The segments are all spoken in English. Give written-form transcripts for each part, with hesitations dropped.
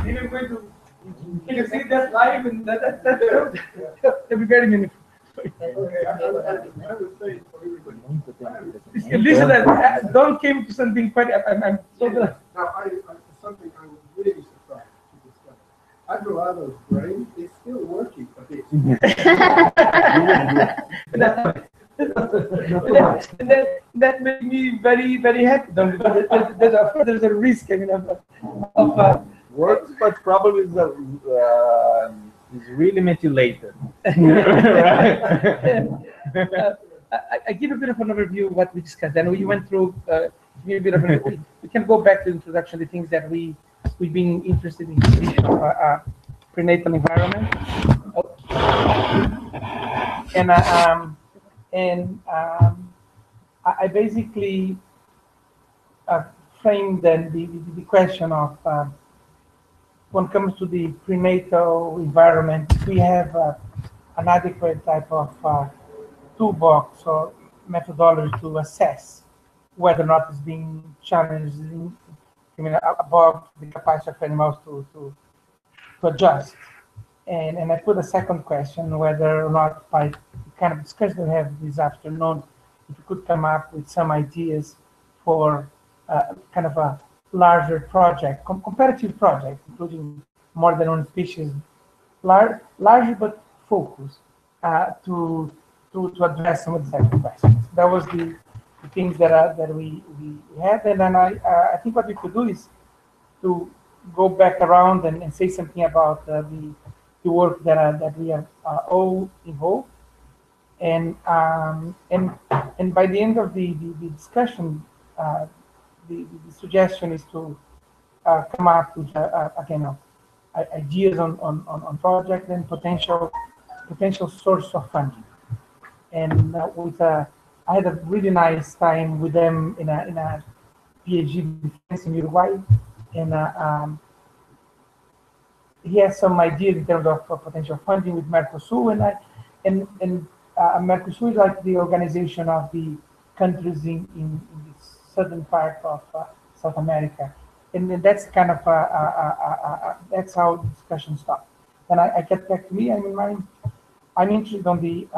Maybe I'm going to. Can you see that live? And that'd be very meaningful. Listen, Don came to something quite. I'm so glad. Now, something I was really surprised to discover. Alvarado's brain is still working for this. That made me very, very happy. There's a risk, I mean, of works, but probably is really methylated. I give a bit of an overview of what we discussed, and we went through a bit of an, we can go back to the introduction, the things that we've been interested in, prenatal environment, I basically framed then the question of when it comes to the prenatal environment, we have an adequate type of toolbox or methodology to assess whether or not it's being challenged above the capacity of animals to adjust. And I put a second question, whether or not by the kind of discussion we have this afternoon, if we could come up with some ideas for kind of a larger project, comparative project, including more than one species, larger but focused to address some of the second questions. That was the things that we had, and then I think what we could do is to go back around and say something about the work that we are all involved, and by the end of the discussion, the suggestion is to come up with again ideas on project and potential source of funding. And I had a really nice time with them in a PhD defense in Uruguay, and he has some ideas in terms of potential funding with Mercosur, and Mercosur is like the organization of the countries in the southern part of South America, and that's kind of that's how the discussion started. And I get back to me. I mean, I'm interested on the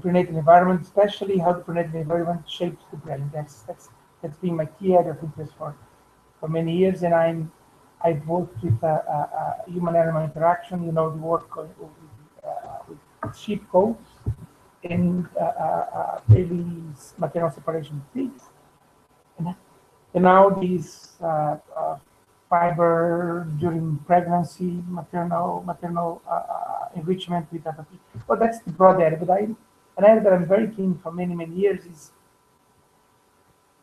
prenatal environment, especially how the prenatal environment shapes the brain. That's been my key area of interest for many years, and I've worked with human-animal interaction. You know, the work with sheep coats and baby maternal separation of pigs, and now these fiber during pregnancy, maternal enrichment with other people. Well, that's the broad area, but an area that I'm very keen for many years is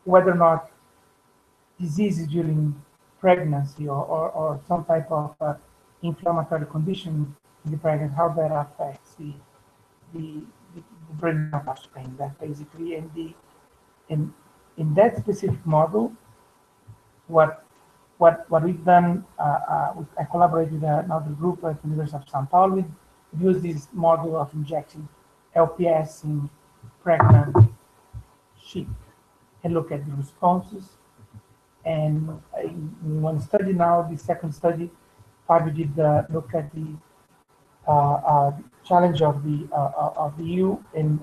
whether or not diseases during pregnancy or some type of inflammatory condition in the pregnancy, how that affects the brain of offspring. That basically, in that specific model, what we've done, I collaborated with another group at the University of São Paulo. We use this model of injecting LPS in pregnant sheep and look at the responses. And in one study now, the second study, Fabio did look at the challenge of the EU in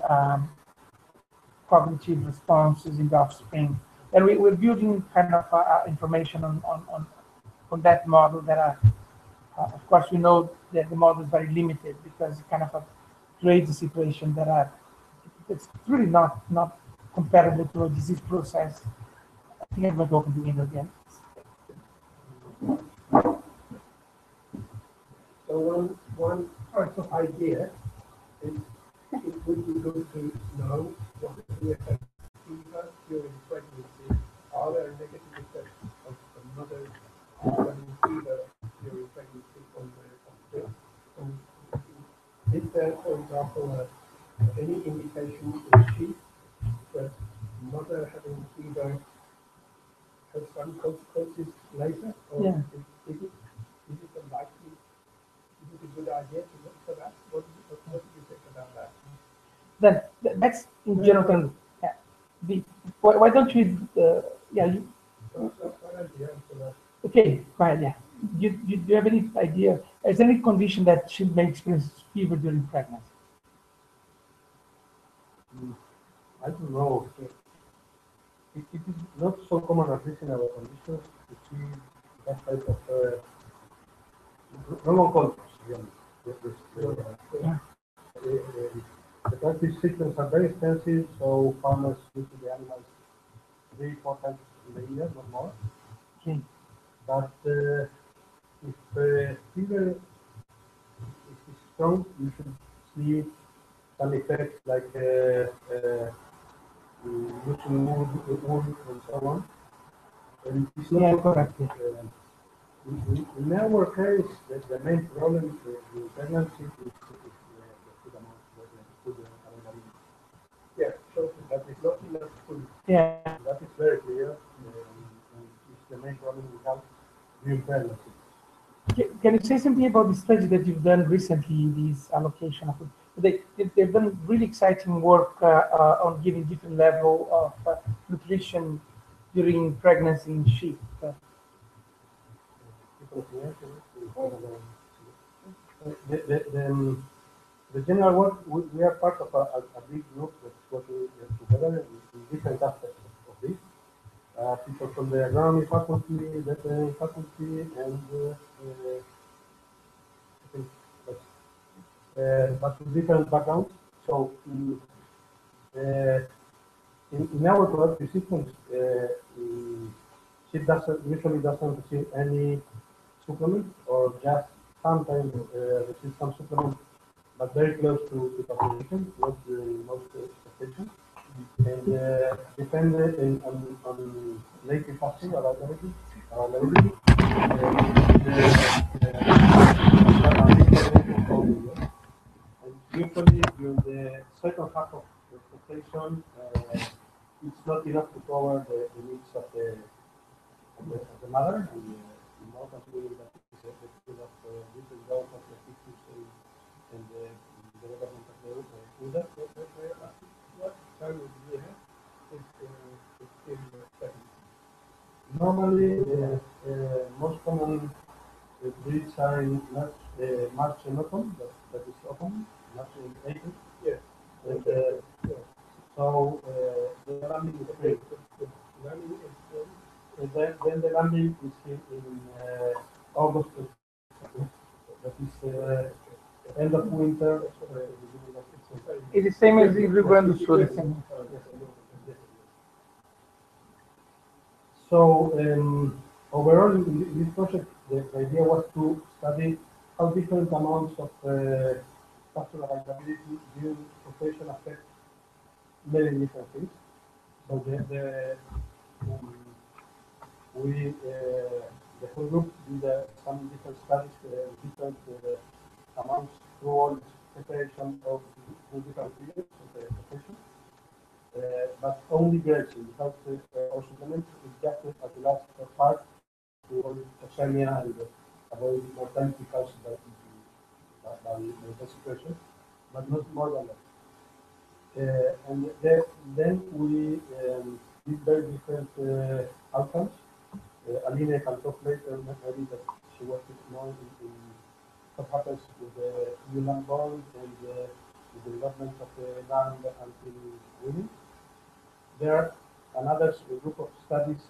cognitive responses in the offspring. And we're building kind of information on that model that, of course, we know that the model is very limited because it kind of creates a situation that it's really not comparable to a disease process. I think I'm going to open the window again. So one idea is it would be good to know what the effects of fever during pregnancy. Are there negative effects of the mother having fever during pregnancy on the offspring? And is there, for example, any indication in sheep that mother having fever has some consequences later? Or Yeah. Is it unlikely? Is it a good idea to look for that? What do you think about that? That's in general terms. Yeah. Why don't you Yeah. Okay, fine. Yeah. Do you have any idea? Is there any condition that she may experience fever during pregnancy? I don't know. It is not so common, at least in our conditions, to see that type of no one cultures, to be honest. Yeah. The practice systems are very expensive, so farmers use the animals 3-4 times in a year, not more. Okay. But if fever is strong, you should see some effects like losing wood and so on. And it's not Yeah, correct. Yeah. in our case, the main problem in pregnancy is the food amount, the food availability. Yeah, so that is not enough food. Yeah. That is very clear, and it's the main problem we have during pregnancy. Can you say something about the study that you've done recently, these allocation of food? They've done really exciting work on giving different level of nutrition during pregnancy in sheep. The general work, we are part of a big group that's working together in different aspects of this. People from the agronomy faculty, veterinary faculty, and I think but with different backgrounds. So uh, in our productive systems, she usually doesn't receive any supplement, or just sometimes receive some supplement, but very close to population, not during most expectations. And depending on native fasting availability, and usually during the second half of the gestation, it's not enough to cover the needs of the mother, and more considering that it's the period of different growth of the fetus and the development of the udder. What time of the year is in pregnancy? Normally, most common breeds are in March and autumn, that is autumn, March and April. Yes. And Yeah. so the lambing is spring. The lambing is spring. And then the lambing is in August. That is end of winter, beginning of spring. It's the same as in Rio Grande do Sul. the same. So overall, in this project, the idea was to study how different amounts of pasture availability during rotation affect many different things. So we the whole group did some different studies, different amounts through all preparation of the different periods of the rotation. But only grazing without or supplements is just at the last part to avoid toxemia and avoid mortality caused by the situation, but not more than that. And then we did very different outcomes. Aline can talk later, maybe that she worked more in what happens with the new land born and the development of the land until winning. There are another group of studies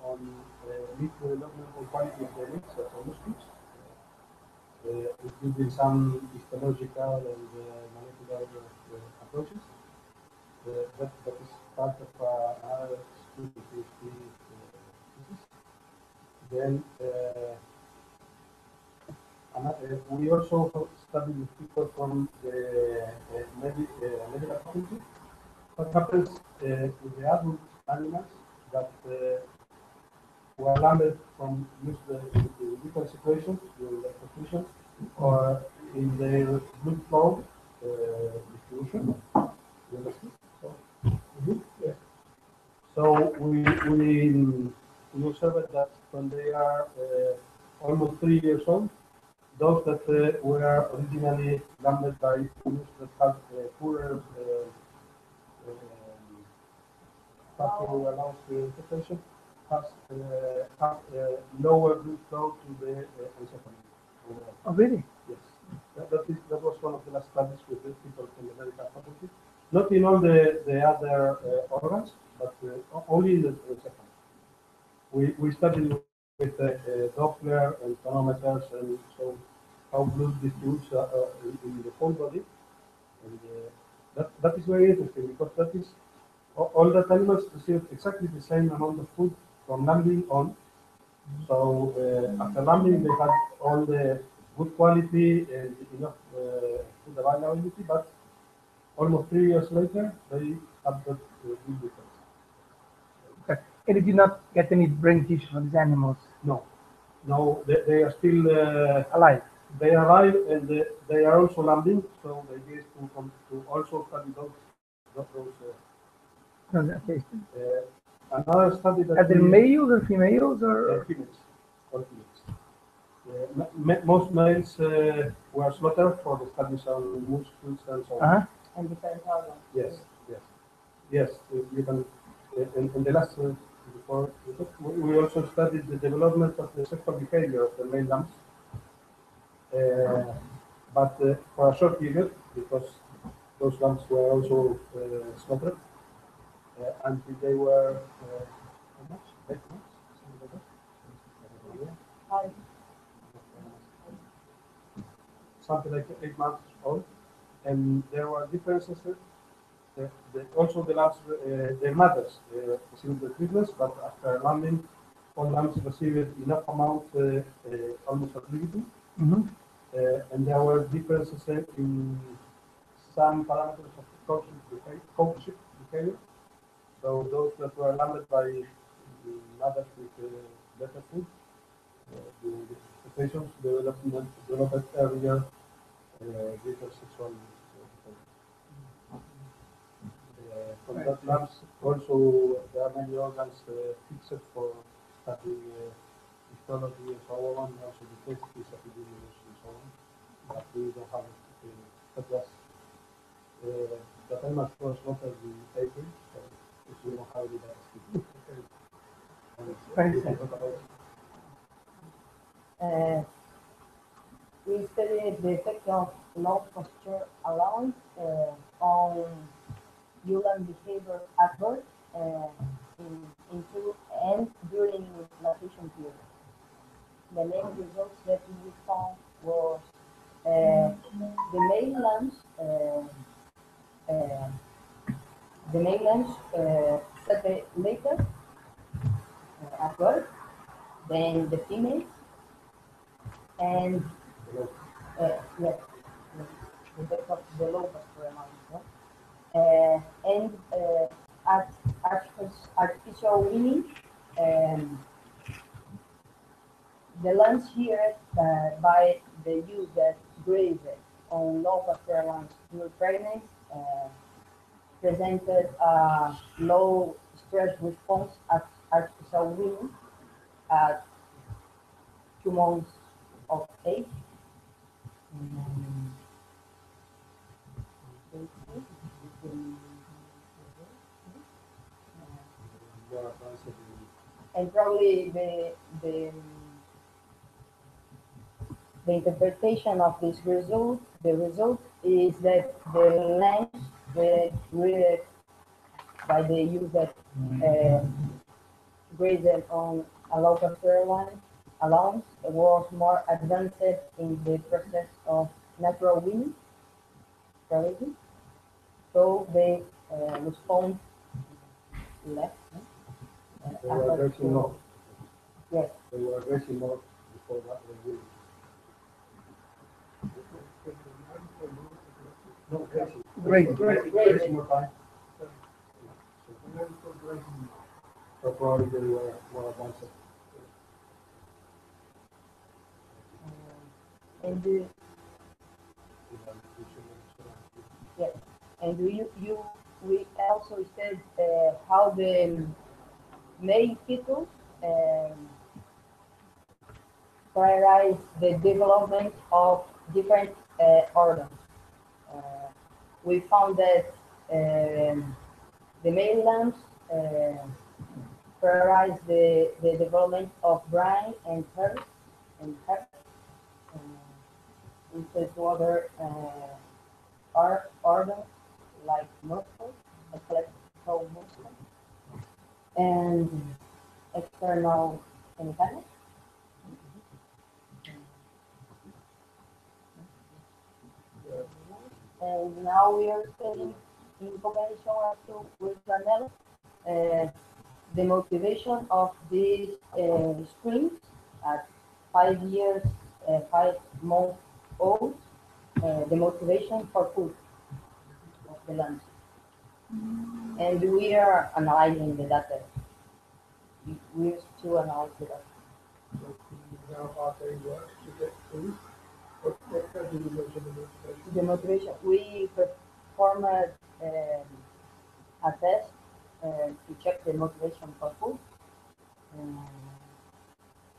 on meat development and quality of the meats, so muscles, including some histological and molecular approaches. That is part of another student PhD thesis. Then we also studied with people from the medical faculty. What happens with the adult animals that were landed from different situations during the competition or in their blood flow distribution? You understand? Yeah. So we observed that when they are almost 3 years old, those that were originally landed by humans that have poorer factor allows the infiltration, has lower blood flow to the encephalon. Oh, really? Yes, that was one of the last studies with the people from the medical faculty. Not in all the other organs, but only in the encephalon. We studied with Doppler and tonometers, and so how blood distributes in the whole body, and that is very interesting because that is all that animals receive exactly the same amount of food from lambing on. So after lambing, they had all the good quality and enough food availability, but almost 3 years later, they have that big difference. Okay. And you did not get any brain tissue from these animals No, no, they are still alive? they are alive, and they are also lambing. So the idea is to also study those Okay. another study that Are they we males or females or? females, all females. Most males were slaughtered for the studies on muscles and so on. Uh-huh. And different organs. Yes, yes, yes. You can. In the last before we also studied the development of the sexual behavior of the male lambs, but for a short period because those lambs were also slaughtered until they were how much? 8 months, something like that. Hi. Something like 8 months old, and there were differences. Also, the lambs, their mothers received the treatments, but after lambing, all lambs received enough amount, almost at liberty, Mm-hmm. and there were differences in some parameters of courtship behavior. So those that were lambed by the mothers with better food, the expectations developed earlier greater sexual behavior. From that labs, also there are many organs fixed for studying histology and so on, also the testes, epidemiology and so on. But we don't have it. That was the animals was slaughtered in April, so we don't have it as Very sad. We studied the effect of low posture allowance on human behavior at birth into and during lactation period. The main results that we found was the male lambs sucked later at birth than the females, and yes, because of the low posture allowance. And at artificial weaning, the lambs here by the use that grazed on low pasture allowance during pregnancy presented a low stress response at artificial weaning at 2 months of age. And probably the interpretation of this result, the result is that the lambs that were by the use that grazed on a local allowance was more advanced in the process of natural weaning, probably. So they respond less. they were aggressive more. Yes. They were aggressive more before that they will. No, aggressive. Great. Aggressive more time. So probably they were more advanced. And yes, and we also said how the male fetus prioritize the development of different organs. We found that the male lambs prioritize the development of brain and heart, instead of other organs like muscles, skeletal muscles, and external genitals. And now we are studying in combination also with Pre-Natal, the motivation of these springs at 5 years, 5 months old, the motivation for food of the lunch. And we are analyzing the data. We used to analyze the data. Now how they work to get food. What do you measure the motivation? The motivation, we performed a test to check the motivation for food.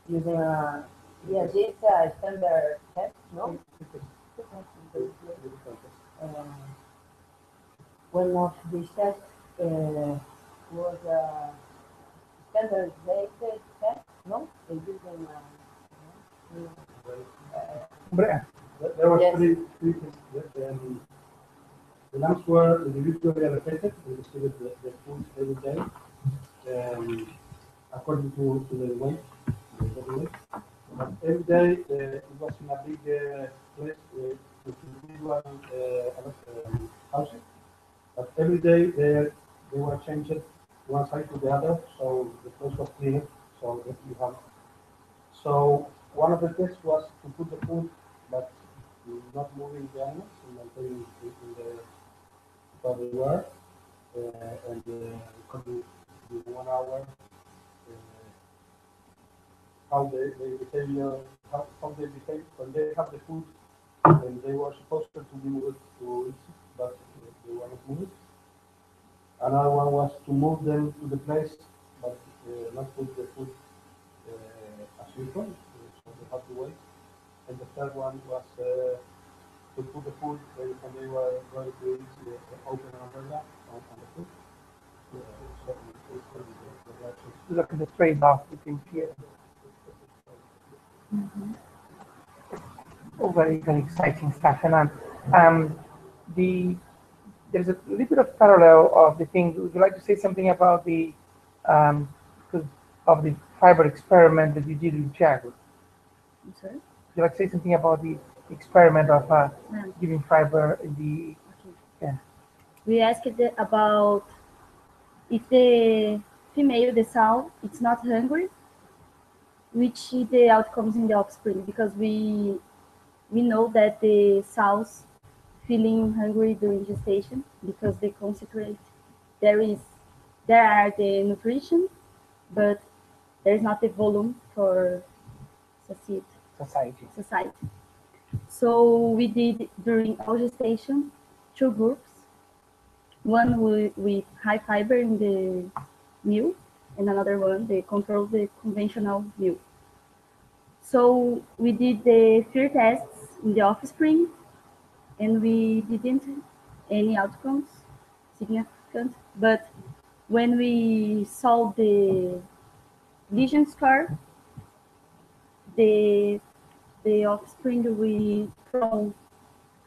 Using a, yes, it's a standard test, no? One of these tests was a standardized test, no? They using There was Yes. three things. The lamps were individually allocated. We distributed the food every day, according to the weight, the body weight. But every day it was in a big place with individual houses. But every day they were changed one side to the other, so the place was cleaner. So that you have. So one of the tests was to put the food, but not moving the animals, and maintaining it in the where they were, and according to 1 hour, how they behavior, how they behave when they have the food, and they were supposed to be moved to eat, but they were not moved. Another one was to move them to the place, but not put the food as usual, so they had to wait. And the third one was to put the food when they were going to eat, open an umbrella on the food. So the reactions. Look at the trade-off between fear. Oh, very, very exciting stuff. And the there's a little bit of parallel of the thing. Would you like to say something about the um, 'cause of the fiber experiment that you did with Jaguar? I'm sorry? Would you like to say something about the experiment of No. giving fiber in the Okay. yeah. We asked about if the female, the sow, it's not hungry, which is the outcomes in the offspring, because we know that the sows feeling hungry during gestation because they concentrate. There are the nutrition, but there is not the volume for Society. society. So we did during all gestation 2 groups, one with high fiber in the meal, and another one they control the conventional meal. So we did the fear tests in the offspring, and we didn't any outcomes significant. But when we saw the lesion scar, the offspring we from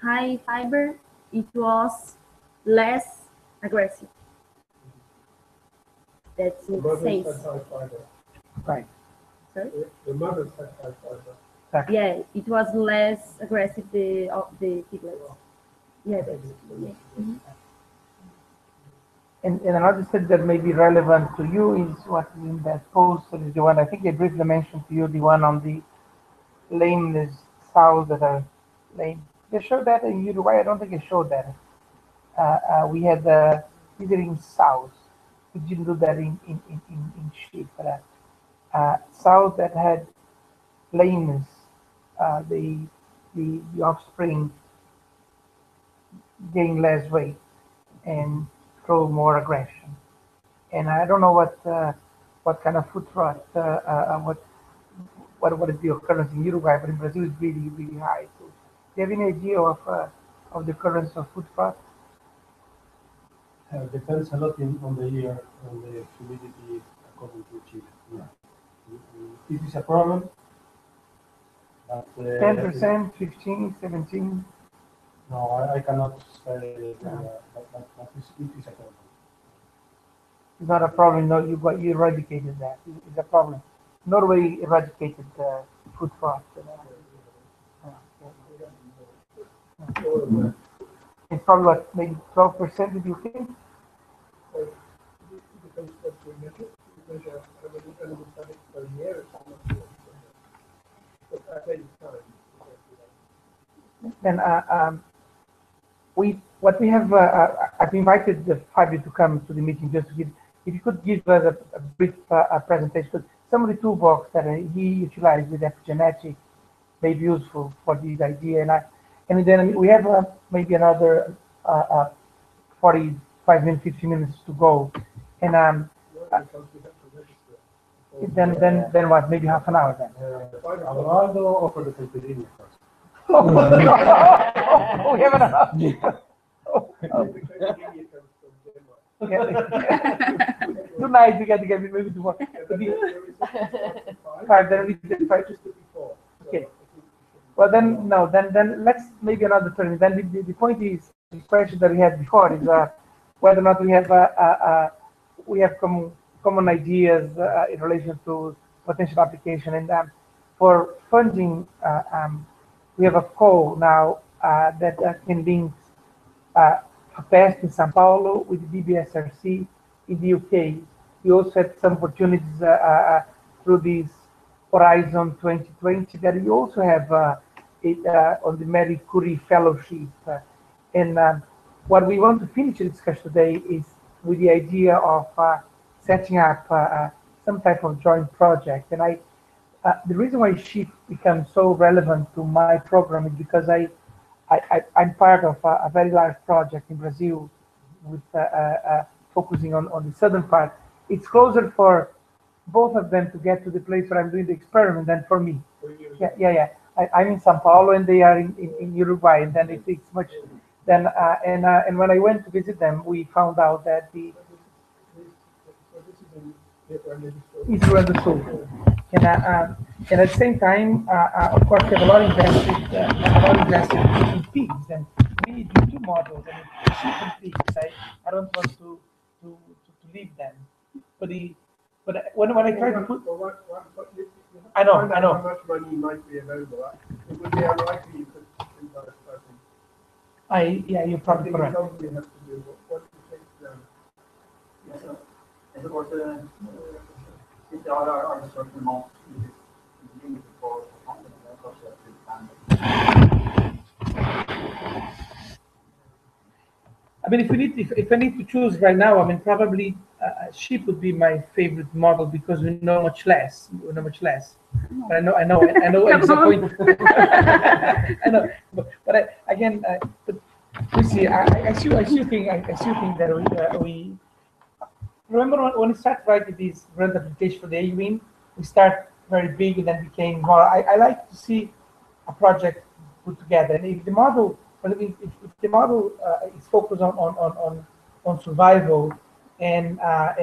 high fiber, it was less aggressive. That's The it mothers says. had high fiber. Right. Sorry? The mothers had high fiber. Exactly. Yeah, it was less aggressive of the piglets. Yeah, that's yeah. Mhm. And another study that may be relevant to you is what is in that poster is the one I think I briefly mentioned to you, the one on the lameness sows that are lame. They showed that in Uruguay. I don't think it showed that. We had visiting sows. We didn't do that in sheep, but sows that had lameness, the offspring gain less weight and show more aggression. And I don't know what kind of food rot, what is the occurrence in Uruguay, but in Brazil it's really really high. So, do you have any idea of the occurrence of food rot? Depends a lot on the year, on the humidity according to Chile. Yeah. This is a problem. But, 10%, 15, 17. no, I cannot say but it is a problem. It's not a problem. No, you eradicated that. It's a problem. Norway eradicated food fraud. It's probably what, maybe 12%, if you think. It depends what we measure. We measure how many animal studies per year. It's not sure. But at any time. Then what we have, I've invited the five of you to come to the meeting just to give, if you could give us a brief presentation, because some of the toolbox that he utilized with epigenetic may be useful for this idea, and then we have maybe another 45 minutes, 50 minutes to go, and Because we have to register. then what? Maybe half an hour then. Aguardo offer the caipirinha first. Oh, we have enough. Okay. Tonight we got to get maybe tomorrow. Five, then we did five. Okay. Well then, no, then let's maybe another turn. Then the point is, the question that we had before is whether or not we have common ideas in relation to potential application, and for funding, we have a call now that can link passed in São Paulo with the BBSRC in the UK. We also had some opportunities through this Horizon 2020 that we also have on the Marie Curie Fellowship. And what we want to finish the discussion today is with the idea of setting up some type of joint project. And the reason why SHIP becomes so relevant to my program is because I'm part of a very large project in Brazil with focusing on the southern part. It's closer for both of them to get to the place where I'm doing the experiment than for me. Yeah. I'm in São Paulo and they are in Uruguay, and then it takes much. Then and when I went to visit them, we found out that East Rio Sul. And at the same time, of course, we have a lot invested in pigs, and we do two models, and sheep and pigs. I don't want to leave them, but when I try to put, I know. How much money might be available? It would be unlikely you could invest in. Yeah, you're probably correct. What do you think? Yes, sir. Of course, if there are certain amounts limited for funding, of course, I mean, if I need to choose right now, I mean, probably sheep would be my favorite model because we know much less. No. But I know, I'm disappointed. I know, but we see. I still think that we remember when we started writing this grant application for the AUIN, we start very big and then became more. I like to see a project put together, and if the model is focused on survival, and I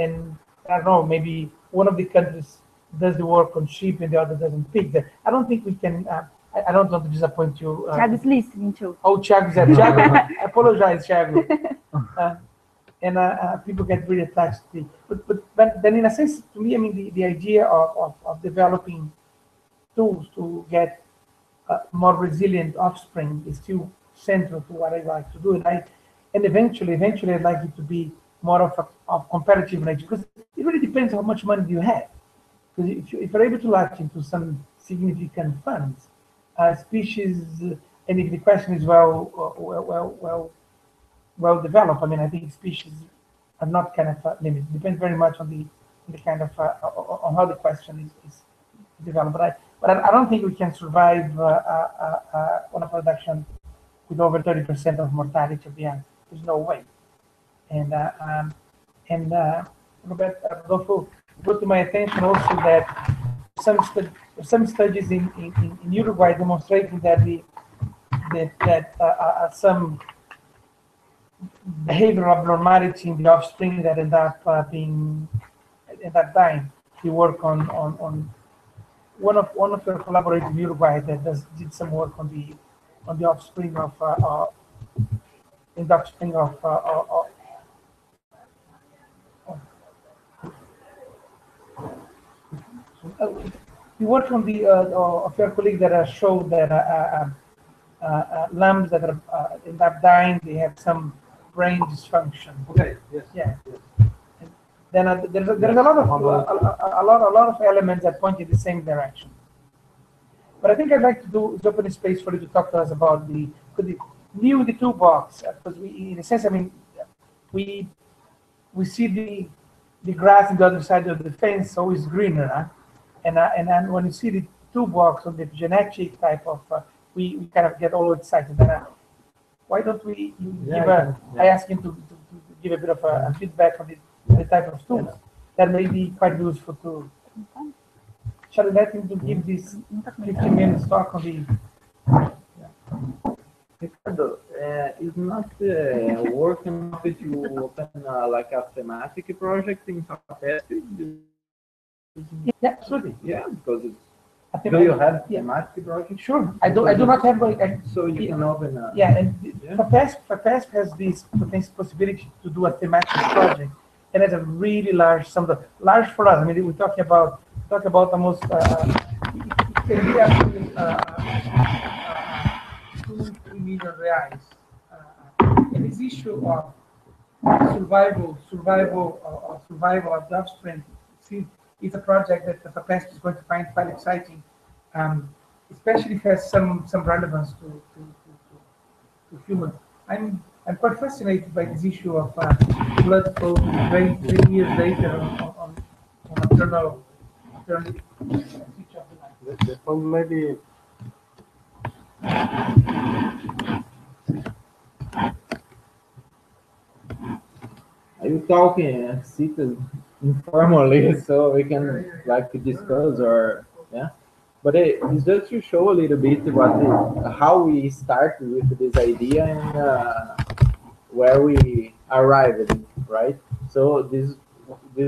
don't know, maybe one of the countries does the work on sheep and the other doesn't pig. I don't think we can. I don't want to disappoint you. Thiago's listening too. Oh, Thiago, I apologize, Thiago. And people get really attached to it. But then in a sense, to me, I mean, the idea of developing tools to get more resilient offspring is still central to what I like to do. And eventually I'd like it to be more of comparative nature, because it really depends how much money you have. Because if you're able to latch into some significant funds, species, and if the question is well developed, I mean, I think species are not kind of limited. It depends very much on the kind of on how the question is developed. But I don't think we can survive on a production with over 30% of mortality of the young. There's no way. And Rodolfo brought to my attention also that some studies in Uruguay demonstrating that some behavioral abnormality in the offspring that end up dying. We work on one of your collaborators in Uruguay that did some work on the offspring of in the offspring of we worked on the of your colleague that showed that lambs that are end up dying, they have some brain dysfunction. Okay. Yes. Yeah. Yes. Then there's a lot of a lot of elements that point in the same direction. But I think I'd like to do is open a space for you to talk to us about the new the toolbox, because we, in a sense, I mean, we see the grass on the other side of the fence always greener, huh? And then when you see the toolbox on the genetic type of, we kind of get all excited. And why don't we I ask him to give a bit of a feedback on the type of tools that may be quite useful to. Shall I let him to give this 15 minutes talk on the? Ricardo, it's not working enough to open like a thematic project in capacity. Yeah, absolutely. Yeah, because it's. I think Do you have thematic project? Sure. I do not have like. So you can open. Yeah, and FAPESP has this potential possibility to do a thematic project, and it's a really large sum. Large for us. I mean, we're talking about almost. It can be actually 2-3 million reais. And this issue of survival of the offspring, it's a project that the FAPESP is going to find quite exciting, especially if it has some relevance to humans. I'm quite fascinated by this issue of blood flow to the brain 3 years later on maternal feature of the life. The phone maybe. Are you talking seated informally so we can like discuss or yeah? But it's just to show a little bit how we started with this idea and where we arrived, right? So these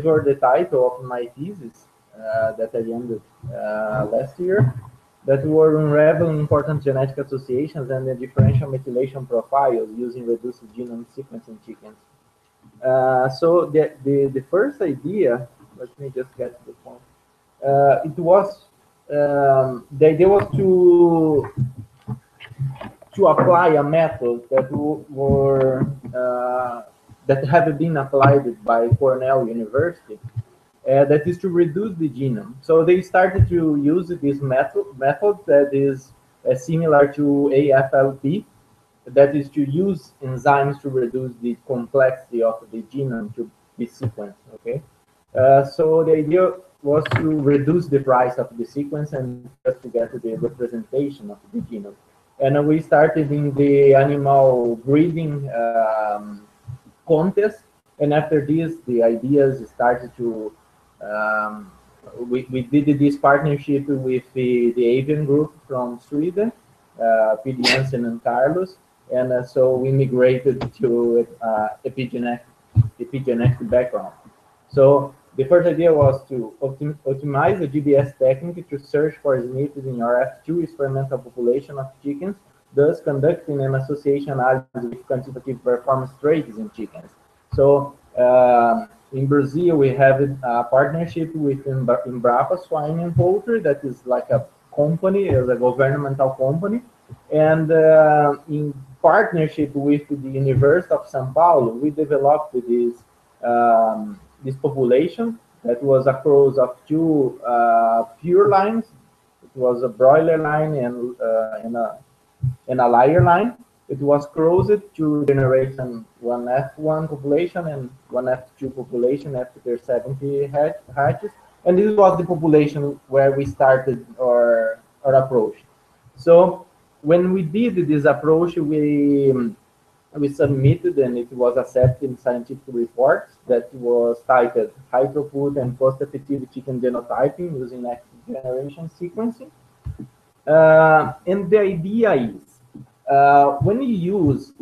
were the title of my thesis that I ended last year. That were unraveling important genetic associations and the differential methylation profiles using reduced genome sequencing chickens. So the first idea, let me just get to the point. It was the idea was to apply a method that have been applied by Cornell University. That is to reduce the genome. So they started to use this method that is similar to AFLP, that is to use enzymes to reduce the complexity of the genome to be sequenced. Okay, so the idea was to reduce the price of the sequence and just to get the representation of the genome. And we started in the animal breeding contest, and after this, the ideas started to. We did this partnership with the avian group from Sweden, Pete Jensen and Carlos, and so we migrated to epigenetic background. So the first idea was to optimize the GBS technique to search for SNPs in your F2 experimental population of chickens, thus conducting an association analysis with quantitative performance traits in chickens. So in Brazil, we have a partnership with Embrapa Swine and Poultry, that is like a company, is a governmental company, and in partnership with the University of São Paulo, we developed this population that was a cross of two pure lines. It was a broiler line and a layer line. It was crossed to generate one F1 population and one F2 population after 70 hatches. And this was the population where we started our approach. So when we did this approach, we submitted, and it was accepted in scientific reports, that was titled High Throughput and Cost-Effective Chicken Genotyping using Next Generation Sequencing. And the idea is, when you use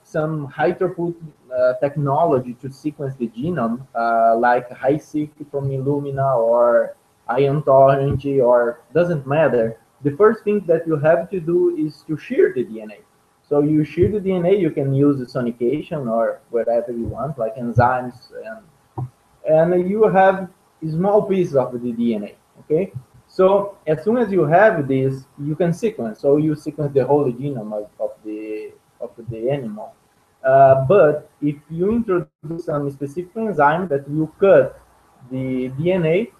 some high throughput technology to sequence the genome, like HiSeq from Illumina or Ion Torrent, or doesn't matter, the first thing that you have to do is to shear the DNA. So you shear the DNA, you can use the sonication or whatever you want, like enzymes, and you have small pieces of the DNA, okay? So as soon as you have this, you can sequence. So you sequence the whole genome of the animal. But if you introduce some specific enzyme that will cut the DNA,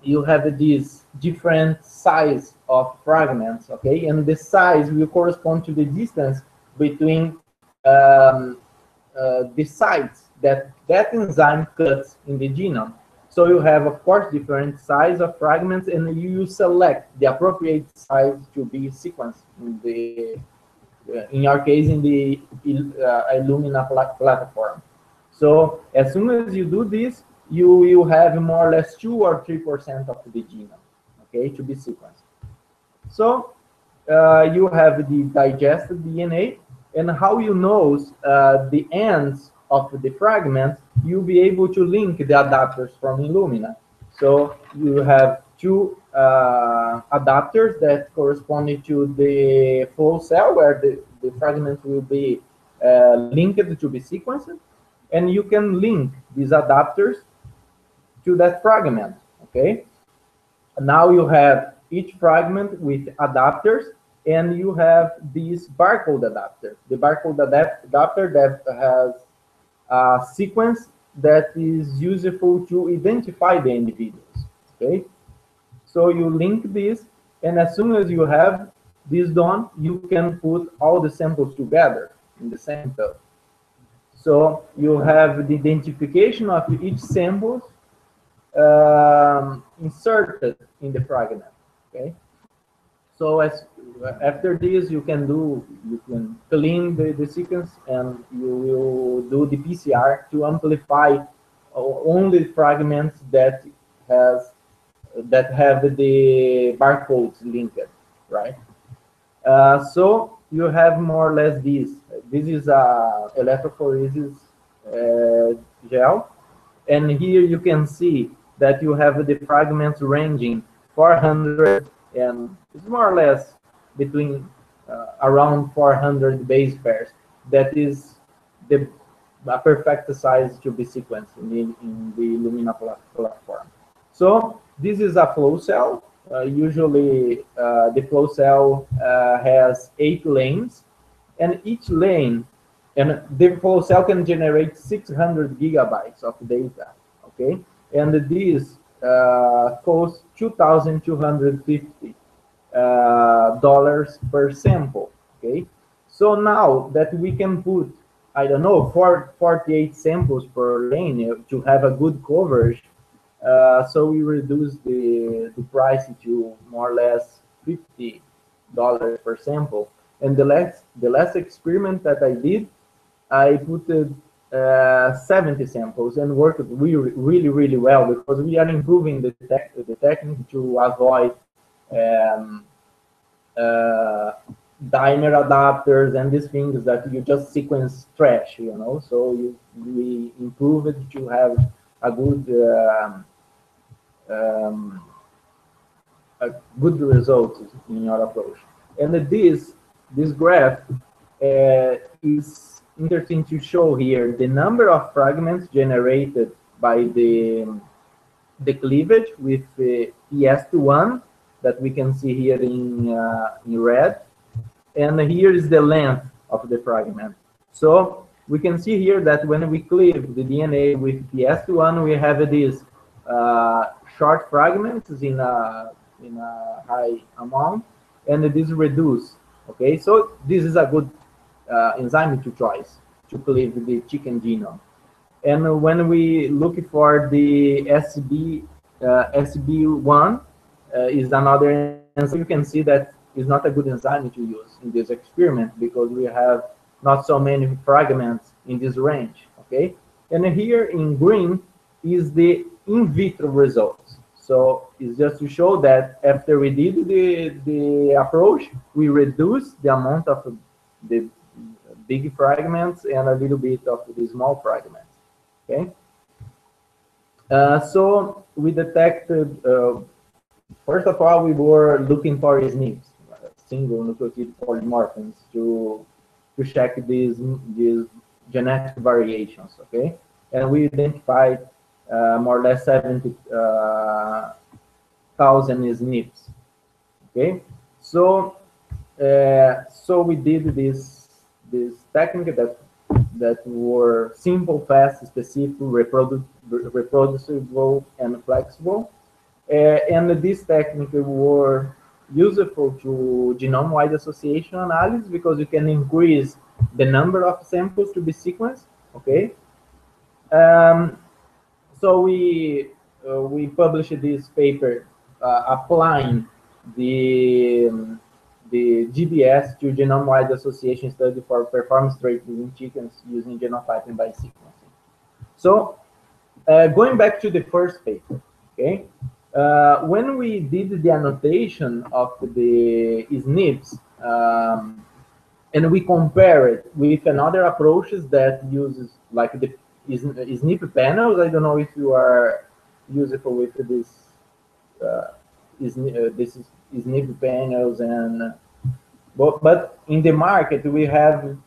you have this different size of fragments, okay? And the size will correspond to the distance between the sites that that enzyme cuts in the genome. So you have, of course, different size of fragments, and you select the appropriate size to be sequenced in your case, in the Illumina platform. So as soon as you do this, you will have more or less 2 or 3% of the genome, okay, to be sequenced. So you have the digested DNA, and how you know the ends of the fragments, you'll be able to link the adapters from Illumina. So you have two adapters that correspond to the flow cell, where the fragments will be linked to be sequenced, and you can link these adapters to that fragment, okay? Now you have each fragment with adapters, and you have this barcode adapter. The barcode adapter that has a sequence that is useful to identify the individuals, okay? So you link this, and as soon as you have this done, you can put all the samples together in the same tub. So you have the identification of each sample inserted in the fragment, okay? So after this, you can clean the sequence, and you will do the PCR to amplify only fragments that have the barcodes linked, right? So you have more or less this. This is a electrophoresis gel, and here you can see that you have the fragments ranging 400, and it's more or less between around 400 base pairs. That is the perfect size to be sequenced in the Illumina platform. So this is a flow cell. Usually the flow cell has 8 lanes, and each lane, and the flow cell can generate 600 gigabytes of data, okay? And this costs $2,250 per sample, okay? So now that we can put, I don't know, 48 samples per lane to have a good coverage, so we reduce the price to more or less $50 per sample. And the last experiment that I did, I put 70 samples, and worked really well, because we are improving the technique to avoid dimer adapters and these things that you just sequence trash, you know. So we improve it to have a good result in your approach. And this graph is interesting to show here the number of fragments generated by the cleavage with ES1 that we can see here in red, and here is the length of the fragment. So we can see here that when we cleave the DNA with ES1, we have these short fragments in a high amount, and this reduce. Okay, so this is a good enzyme to choice to cleave the chicken genome. And when we look for the SB1 is another enzyme, you can see that is not a good enzyme to use in this experiment, because we have not so many fragments in this range. Okay, and here in green is the in vitro results. So it's just to show that after we did the approach, we reduced the amount of the big fragments and a little bit of the small fragments. Okay. So we detected, first of all, we were looking for SNPs, single nucleotide polymorphins, to check these genetic variations. Okay, and we identified more or less 70,000 SNPs. Okay, so so we did this technique that were simple, fast, specific, reproducible, and flexible. And this technique were useful to genome-wide association analysis because you can increase the number of samples to be sequenced. Okay. So we published this paper applying the GBS to genome-wide association study for performance traits in chickens using genotyping by sequencing. So going back to the first paper, okay, when we did the annotation of the SNPs, and we compare it with another approaches that uses like the SNP panels. I don't know if you are useful with this this is SNP panels, and but in the market we have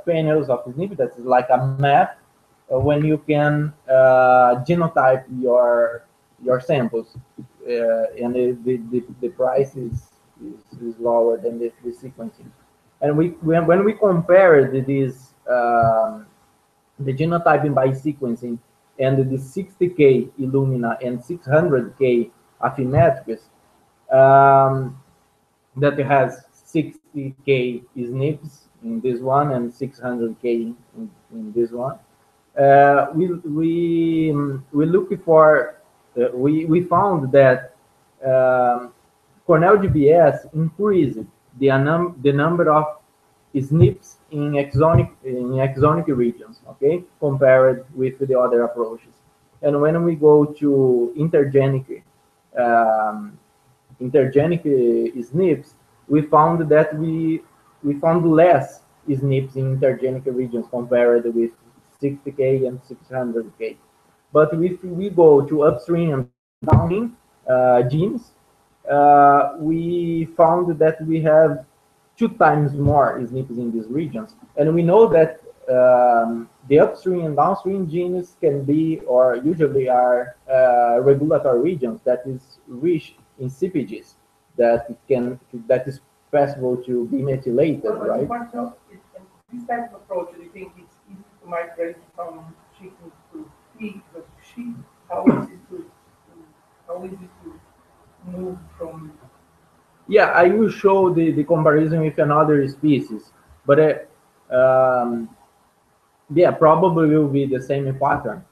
panels of SNP that is like a map when you can genotype your samples, and the price is lower than the sequencing. And when we compared this the genotyping by sequencing and the 60K Illumina and 600K Affymetrix, that has 60K SNPs in this one and 600K in this one. We look for we found that Cornell GBS increased the number of SNPs in exonic regions, okay, compared with the other approaches. And when we go to intergenic SNPs, we found that we found less SNPs in intergenic regions compared with 60K and 600K. But if we go to upstream and downstream genes, we found that we have 2 times more SNPs in these regions. And we know that the upstream and downstream genes can be, or usually are, regulatory regions that is rich in CPGs that is possible to be methylated, right? This type of approach, do you think it's easy to migrate from chicken to pig versus sheep? How is it to move from? Yeah, I will show the comparison with another species, but yeah, probably will be the same pattern.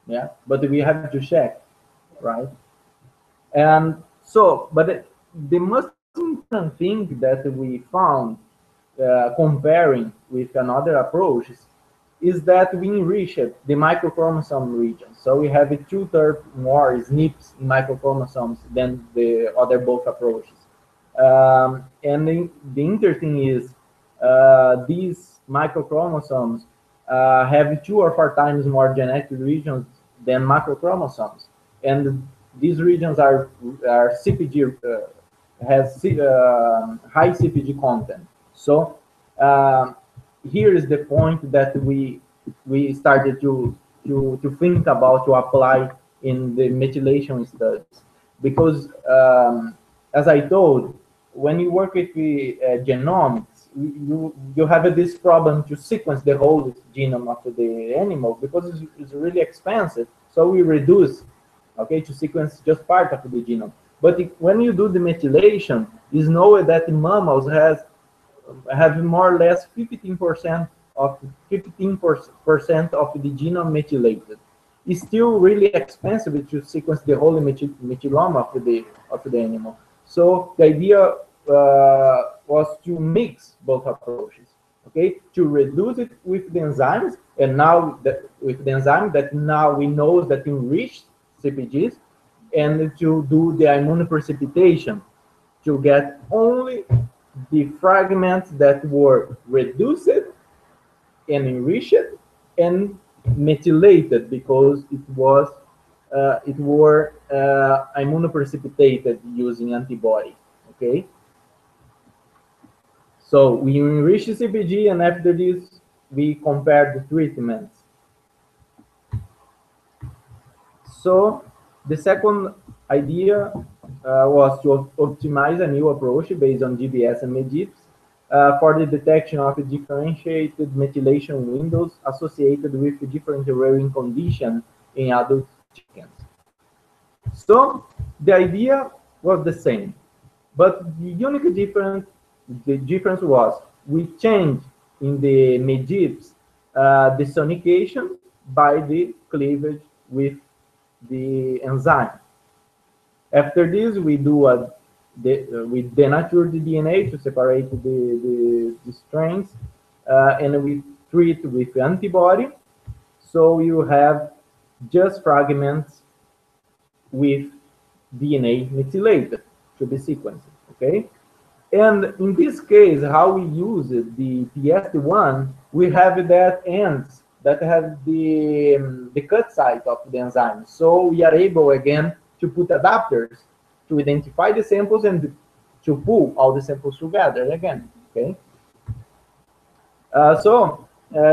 Yeah, but we have to check, right? And so, but the most important thing that we found comparing with another approaches is that we enriched the microchromosome region. So we have 2/3 more SNPs in microchromosomes than the other both approaches. And the interesting is these microchromosomes have 2 or 4 times more genetic regions than macrochromosomes, and these regions are CPG has high CPG content. So here is the point that we started to think about to apply in the methylation studies, because as I told, when you work with the genomes, you have this problem to sequence the whole genome of the animal because it's really expensive. So we reduce, okay, to sequence just part of the genome. But when you do the methylation, you know that mammals have more or less 15% of the genome methylated. It's still really expensive to sequence the whole methylome of the animal. So the idea was to mix both approaches, okay, to reduce it with the enzymes, and now with the enzyme that now we know that enrich CPGs, and to do the immunoprecipitation to get only the fragments that were reduced and enriched and methylated because it were immunoprecipitated using antibody. Okay, so we enrich the CpG, and after this we compare the treatments. So the second idea was to optimize a new approach based on GBS and MEDIPS for the detection of differentiated methylation windows associated with different rearing conditions in adult chickens. So the idea was the same, but the unique difference was we changed in the MEDIPS the sonication by the cleavage with the enzyme. After this, we do we denature the DNA to separate the strands, and we treat with antibody. So you have just fragments with DNA methylated to be sequenced. Okay. And in this case, how we use it, the PST1, we have that ends that have the cut site of the enzyme. So we are able again to put adapters to identify the samples and to pull all the samples together again. Okay.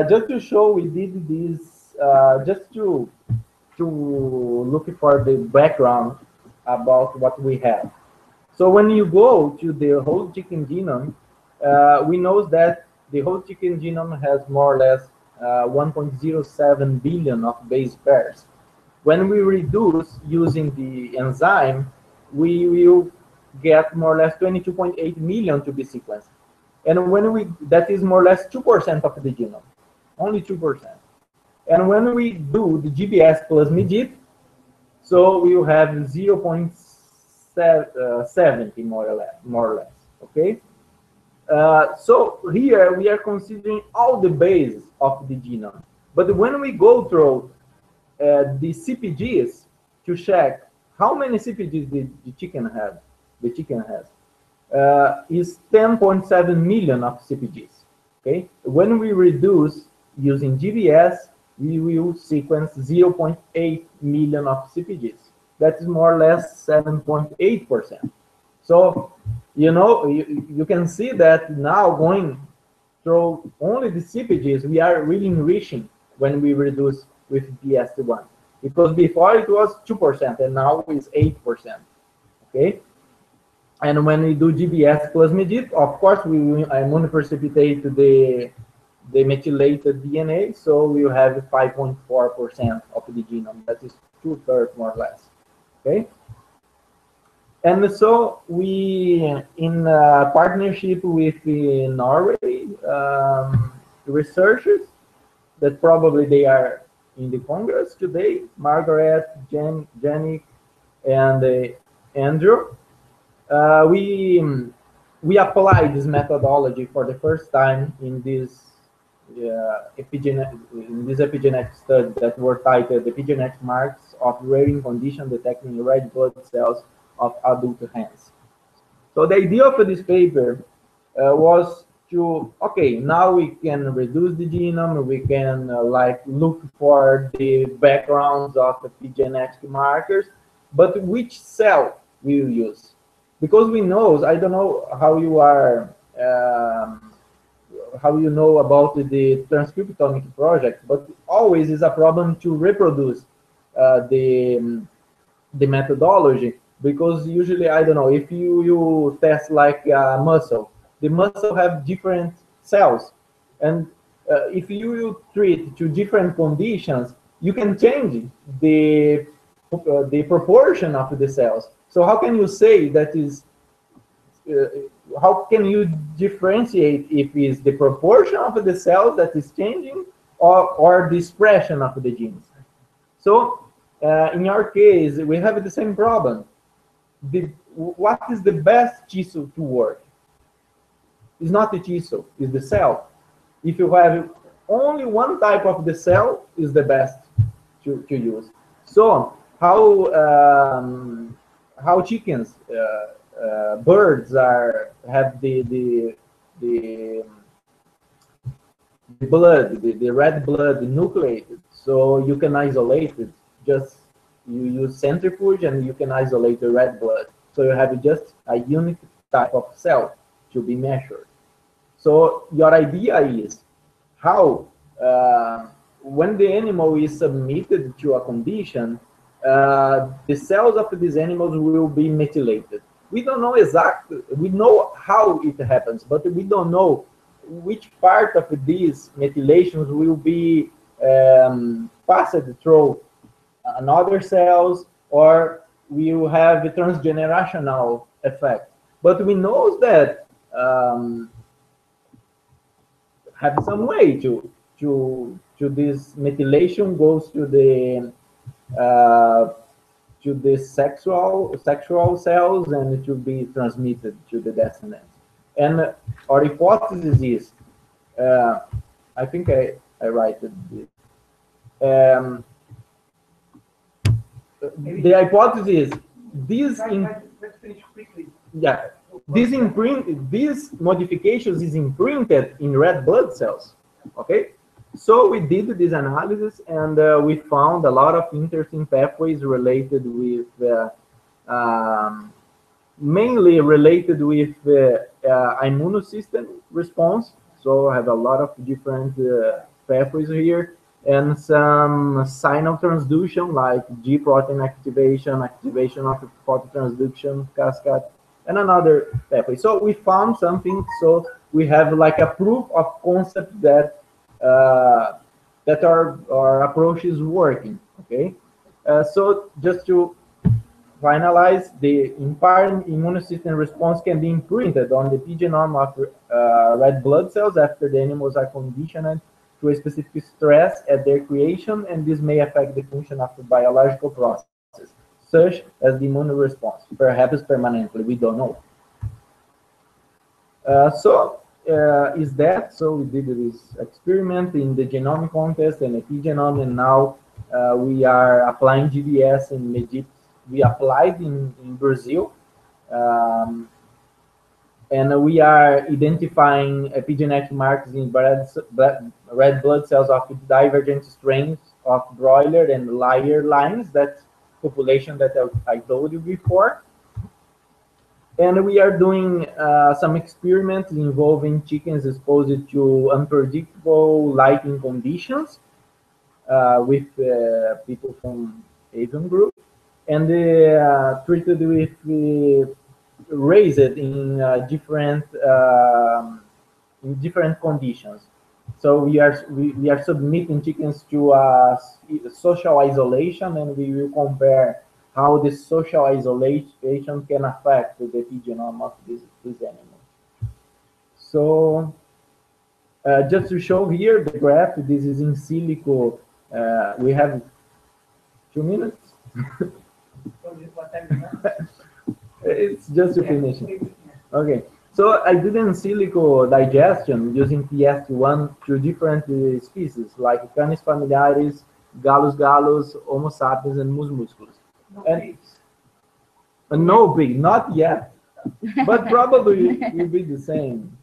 Just to show, we did this just to look for the background about what we have. So when you go to the whole chicken genome, we know that the whole chicken genome has more or less 1.07 billion of base pairs. When we reduce using the enzyme, we will get more or less 22.8 million to be sequenced. And when that is more or less 2% of the genome, only 2%. And when we do the GBS plus MEDIP, so we will have 0.70 more or less. Okay. So here we are considering all the bases of the genome. But when we go through the CpGs to check how many CpGs the chicken has, is 10.7 million of CpGs. Okay. When we reduce using GBS, we will sequence 0.8 million of CpGs. That is more or less 7.8%. So, you know, you can see that now going through only the CpGs, we are really enriching when we reduce with PST1. Because before it was 2% and now it's 8%. Okay? And when we do GBS plus MEDIP, of course, we will immunoprecipitate the methylated DNA, so we will have 5.4% of the genome. That is 2/3 more or less. Okay. And so we, in partnership with the Norway researchers, that probably they are in the Congress today, Margaret, Jenny, and Andrew. We applied this methodology for the first time in this epigenetic study that were titled "Epigenetic Marks of Rearing Condition Detecting Red Blood Cells of Adult Hens." So the idea of this paper was to, okay, now we can reduce the genome, we can like look for the backgrounds of epigenetic markers, but which cell we will use? Because we know, I don't know how you are, how you know about the transcriptomic project, but always is a problem to reproduce the methodology, because usually, I don't know, if you test like a muscle, the muscle have different cells, and if you treat to different conditions, you can change the proportion of the cells. So how can you say that is, how can you differentiate if it's the proportion of the cells that is changing or the expression of the genes? So in our case, we have the same problem. What is the best tissue to work? It's not the tissue, it's the cell. If you have only one type of the cell, is the best to use. So how chickens, birds have the blood, the red blood nucleated, so you can isolate it. Just you use centrifuge and you can isolate the red blood. So you have just a unique type of cell to be measured. So your idea is how, when the animal is submitted to a condition, the cells of these animals will be methylated. We don't know exactly, we know how it happens, but we don't know which part of these methylations will be passed through another cells, or we will have a transgenerational effect. But we know that have some way to this methylation goes uh, to the sexual cells, and it will be transmitted to the descendants. And our hypothesis is, I think I write it. Um, the hypothesis is this Let's finish quickly. yeah, these modifications is imprinted in red blood cells. Okay, so we did this analysis, and we found a lot of interesting pathways related with mainly related with immune system response. So I have a lot of different pathways here, and some signal transduction like G protein activation, activation of the phototransduction cascade, and another pathway. So we found something. So we have like a proof of concept that that our approach is working. Okay, so just to finalize, the entire immune system response can be imprinted on the epigenome of red blood cells after the animals are conditioned to a specific stress at their creation, and this may affect the function of the biological process, such as the immune response, perhaps permanently, we don't know. Is that, so we did this experiment in the genome contest and epigenome, and now we are applying GDS in Egypt. We applied in Brazil, and we are identifying epigenetic markers in red blood cells of divergent strains of broiler and layer lines, that population that I told you before. And we are doing some experiments involving chickens exposed to unpredictable lighting conditions with people from Asian group, and treated with raised in different conditions. So we are submitting chickens to social isolation, and we will compare how this social isolation can affect the epigenome of this animal. So just to show here the graph, this is in silico. We have 2 minutes. It's just to finish. Okay, so I did in silico digestion using PS1 to different species like Canis familiaris, Gallus, Homo sapiens, and Mus musculus. And no pig, not yet, but probably will be the same.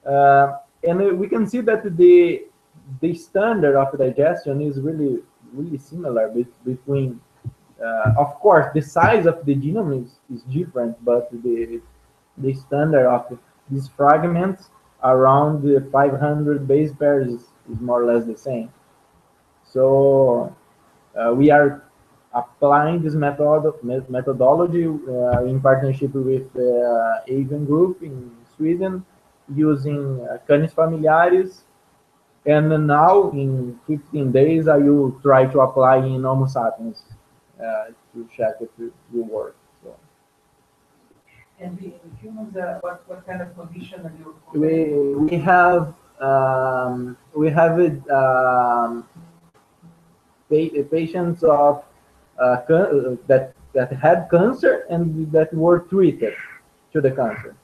And we can see that the standard of digestion is really similar between. Of course, the size of the genome is different, but the standard of these fragments around the 500 base pairs is more or less the same. So we are applying this methodology in partnership with the Asian group in Sweden, using Canis familiaris. And now, in 15 days, I will try to apply in Homo sapiens to check if it will work. So. And the humans, what kind of condition are you? We have patients of that had cancer and that were treated to the cancer.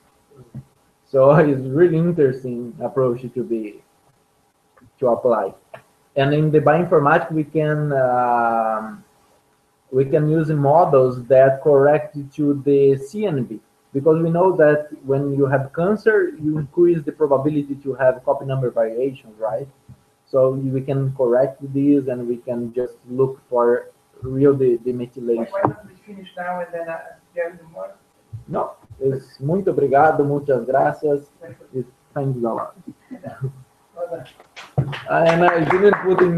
So it's really interesting approach to apply. And in the bioinformatics, we can use models that correct to the CNV, because we know that when you have cancer, you increase the probability to have copy number variations, right? So we can correct this, and we can just look for real demethylation. Why don't we finish now and then get more? No, it's muito obrigado, muchas gracias. It thanks a lot. And I didn't put in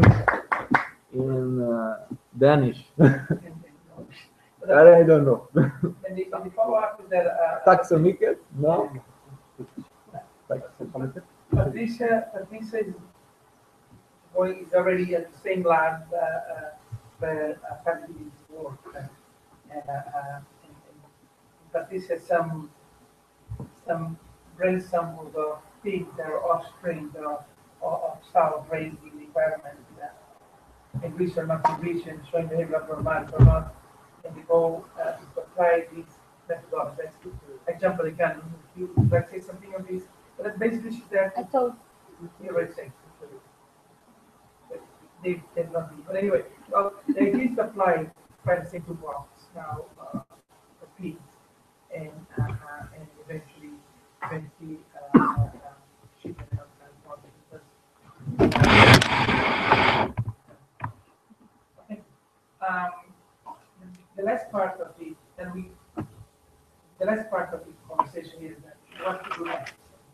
Danish. I don't know. And the follow-up is that Taxonomic? No. Patricia is already at the same lab where Patrick work, and Patricia some brain samples of pigs that are offspring of sow raised in the environment, in Greece or not in Greece, and showing behavior abnormality or not, and they go to apply these methodologies. Example again, if you like say something on this, but basically she's there. I told You already said. They've not been. But anyway, well, they did apply quite a simple box now for pigs, and eventually sheep and the last part of the last part of the conversation is that what to do next.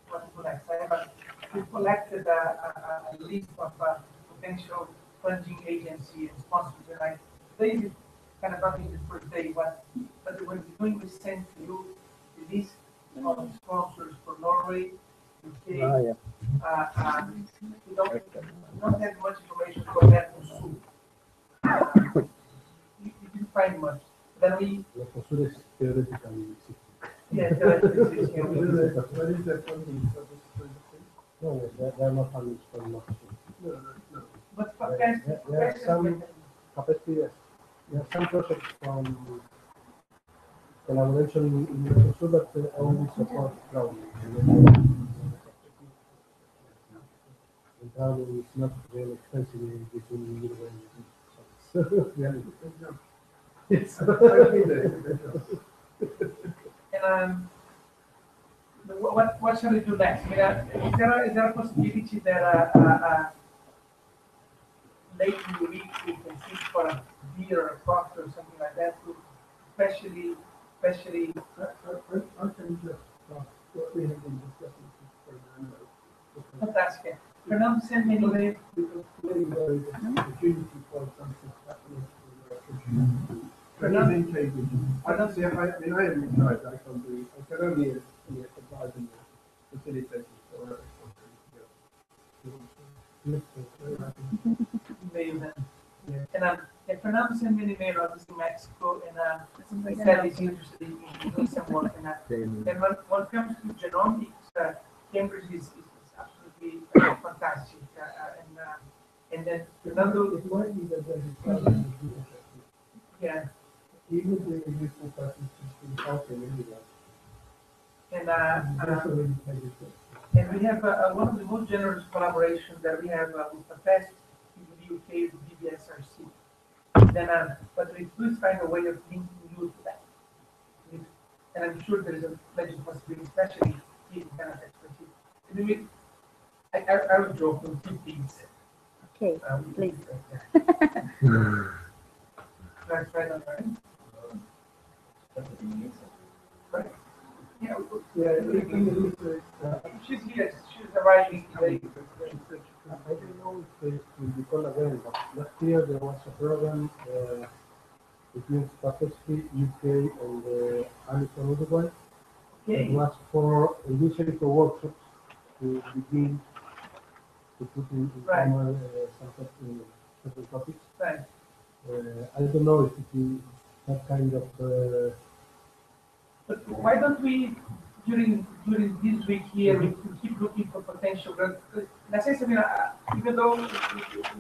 What to do next? We collected a list of potential funding agency and sponsors, and I today is kind of not in the first day, but when we're doing, we send to you the list of sponsors for Norway, UK. We don't have much information for that on Zoom. You didn't find much. Then we. Yeah, theoretically. What is the funding for this sort of thing? No, they're not funding for much. No. But There are some capacity, yes. There are some projects from collaboration in Mercosur that only support drowning. And drowning is not very expensive in between Uruguay and so it's And what shall we do next? I mean, is there a possibility that late in the week we can sit for a beer or a coffee or something like that, to especially I can just what we have been discussing with Fernando. fantastic. Fernando, send me an email. Because clearly there is an opportunity for something happening in I don't see. I mean, I am in charge. I can do. I can only advise and facilitate for Email then. And Fernando sent me an email. I was in Mexico, and he said he's interested in doing some work. And when it comes to genomics, Cambridge is absolutely fantastic. And then Fernando. It might be that there is problem with Yeah. even the existing practices in helping anyway. And we have one of the most generous collaborations that we have with the FEST in the UK with BBSRC. Then, but we do find a way of linking you to that. And I'm sure there is a pledge of possibility, especially in kind of expertise. Anyway, I would joke with two things. okay, please. That's right on right. Right. Yeah, she's here. She's arriving today. I don't know if it will become again, but last year there was a program between Statistics UK and Alison Uruguay. It was for initially for workshops to begin to put in common certain topics. Right. I don't know if it is that kind of. But why don't we, during this week here, we keep looking for potential grants? Let's say something, even though we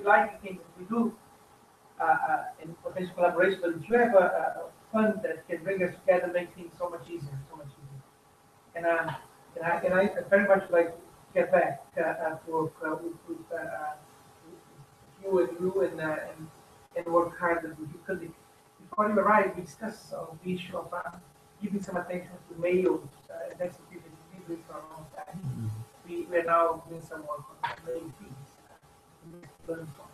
like the things that we do in potential collaboration, but if you have a fund that can bring us together, make things so much easier, And I very much like to get back to work with you and work hard with you, because if before you arrived, we discussed the issue of giving some attention to males and sensitivity for a long time. We're now doing some work on male things. Learn from.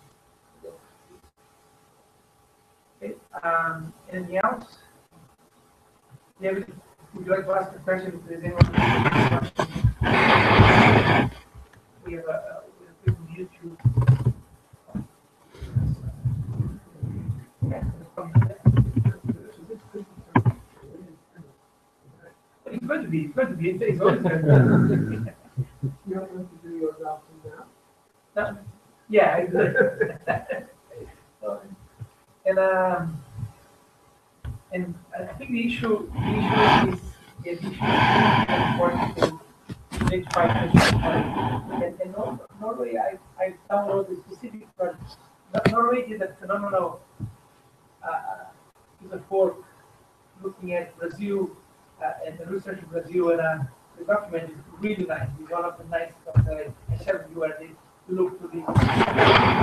Okay. Anything else? Yeah, would you like to ask a question if there's anyone who has a question? We have a YouTube. It's going to be. It's going to be. It's always going to be. You're going to do your routing now? Yeah, exactly. And I think the issue is the issue is important to identify and Norway, I downloaded the specific project. Norway did a phenomenal piece of work looking at Brazil and the research in Brazil, and the document is really nice. It's one of the nicest that I shared with you where they look to the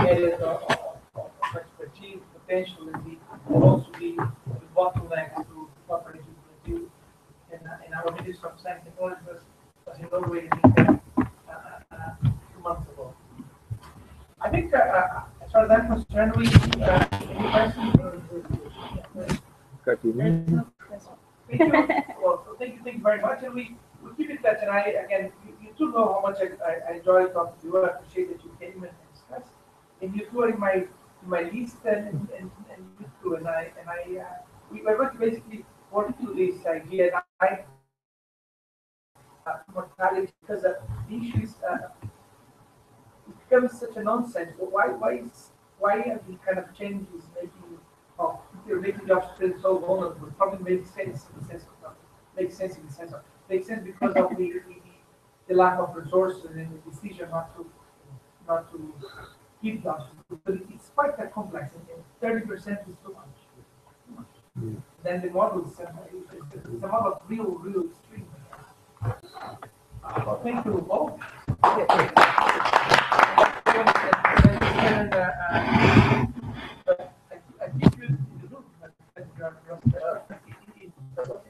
areas of expertise, potential, and also the bottlenecks to cooperate with Brazil. And our Minister of Science and Technology was in Norway 2 months ago. I think, as far as I'm concerned, we any questions? There's no question. Thank you. Well, thank you very much, and we keep in touch. And you two know how much I enjoy talking to you. I appreciate that you came and discussed. And you two are in my list, and you too. We are going to basically work through this idea. And mortality, because the issue is it becomes such a nonsense. Why are these kind of changes making the offspring so vulnerable? It probably makes sense in the sense of makes sense because of the lack of resources and the decision not to keep the offspring. But it's quite that complex, and 30% is too much. Then the model is a model of real extreme. Well, thank you all. I keep you in the loop.